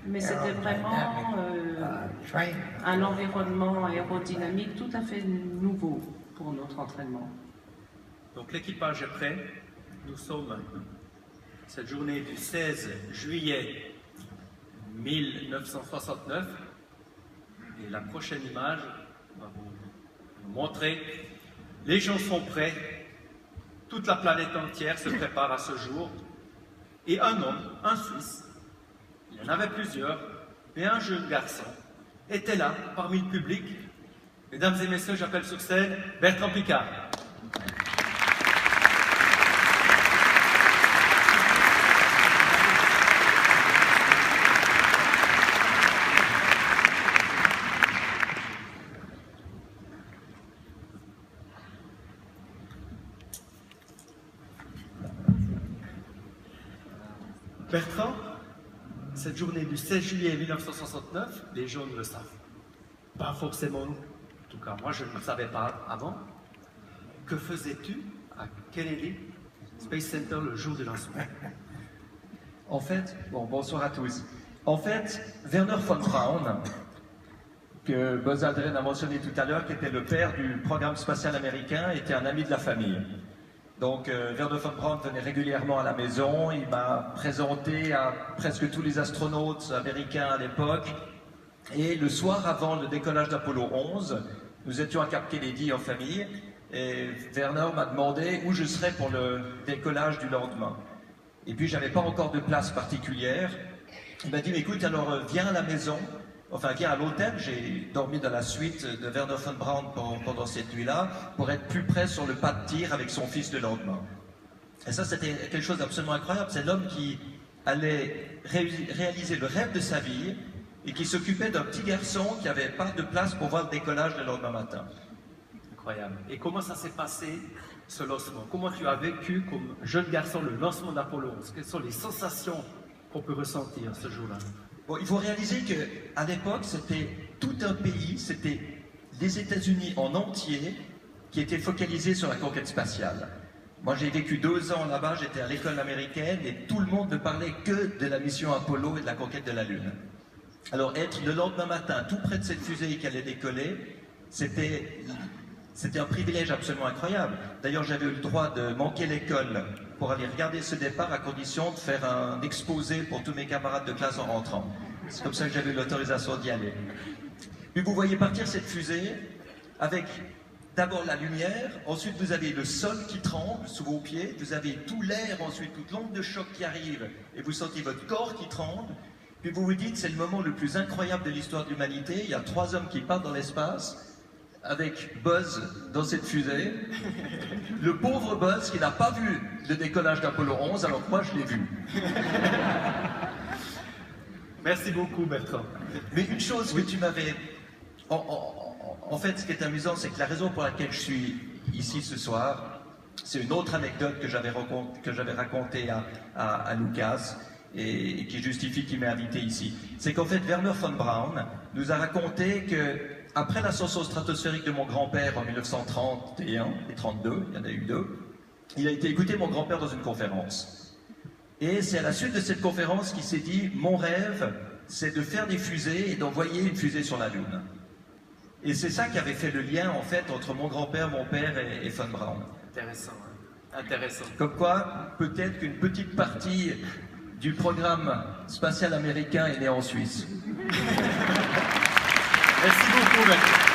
Mais c'était vraiment un environnement aérodynamique tout à fait nouveau pour notre entraînement. Donc l'équipage est prêt. Nous sommes cette journée du 16 juillet 1969. Et la prochaine image va vous montrer. Les gens sont prêts. Toute la planète entière se prépare à ce jour. Et un homme, un Suisse, il y en avait plusieurs, mais un jeune garçon était là, parmi le public. Mesdames et messieurs, j'appelle sur scène Bertrand Piccard. Bertrand, cette journée du 16 juillet 1969, les gens ne le savent pas forcément nous. En tout cas, moi je ne le savais pas avant. Que faisais-tu à Kennedy Space Center le jour du lancement? En fait, bonsoir à tous. En fait, Wernher von Braun, que Buzz Aldrin a mentionné tout à l'heure, qui était le père du programme spatial américain, était un ami de la famille. Donc, Wernher von Braun venait régulièrement à la maison. Il m'a présenté à presque tous les astronautes américains à l'époque. Et le soir avant le décollage d'Apollo 11, nous étions à Cap Kennedy en famille. Et Wernher m'a demandé où je serais pour le décollage du lendemain. Et puis, j'avais pas encore de place particulière. Il m'a dit, écoute, alors viens à la maison. Enfin, viens à l'hôtel, j'ai dormi dans la suite de Wernher von Braun pendant cette nuit-là, pour être plus près sur le pas de tir avec son fils le lendemain. Et ça, c'était quelque chose d'absolument incroyable. C'est l'homme qui allait réaliser le rêve de sa vie et qui s'occupait d'un petit garçon qui n'avait pas de place pour voir le décollage le lendemain matin. Incroyable. Et comment ça s'est passé, ce lancement? Comment tu as vécu comme jeune garçon le lancement d'Apollo 11? Quelles sont les sensations qu'on peut ressentir ce jour-là? Bon, il faut réaliser qu'à l'époque, c'était tout un pays, c'était les États-Unis en entier qui étaient focalisés sur la conquête spatiale. Moi, j'ai vécu 2 ans là-bas, j'étais à l'école américaine et tout le monde ne parlait que de la mission Apollo et de la conquête de la Lune. Alors, être le lendemain matin tout près de cette fusée qui allait décoller, c'était un privilège absolument incroyable. D'ailleurs, j'avais eu le droit de manquer l'école pour aller regarder ce départ à condition de faire un exposé pour tous mes camarades de classe en rentrant. C'est comme ça que j'avais eu l'autorisation d'y aller. Puis vous voyez partir cette fusée avec d'abord la lumière, ensuite vous avez le sol qui tremble sous vos pieds, vous avez tout l'air ensuite, toute l'onde de choc qui arrive et vous sentez votre corps qui tremble. Puis vous vous dites, c'est le moment le plus incroyable de l'histoire de l'humanité. Il y a 3 hommes qui partent dans l'espace avec Buzz dans cette fusée. Le pauvre Buzz qui n'a pas vu le décollage d'Apollo 11, alors que moi je l'ai vu. Merci beaucoup, Bertrand. Mais une chose que tu m'avais... En fait, ce qui est amusant, c'est que la raison pour laquelle je suis ici ce soir, c'est une autre anecdote que j'avais racontée à Lucas et qui justifie qu'il m'ait invité ici. C'est qu'en fait, Wernher von Braun nous a raconté que après l'ascension stratosphérique de mon grand-père en 1931 et 32, il y en a eu 2, il a été écouter mon grand-père dans une conférence. Et c'est à la suite de cette conférence qu'il s'est dit, mon rêve, c'est de faire des fusées et d'envoyer une fusée sur la Lune. Et c'est ça qui avait fait le lien, en fait, entre mon grand-père, mon père et von Braun. Intéressant, hein? Intéressant. Comme quoi, peut-être qu'une petite partie du programme spatial américain est née en Suisse. Merci beaucoup, Bertrand.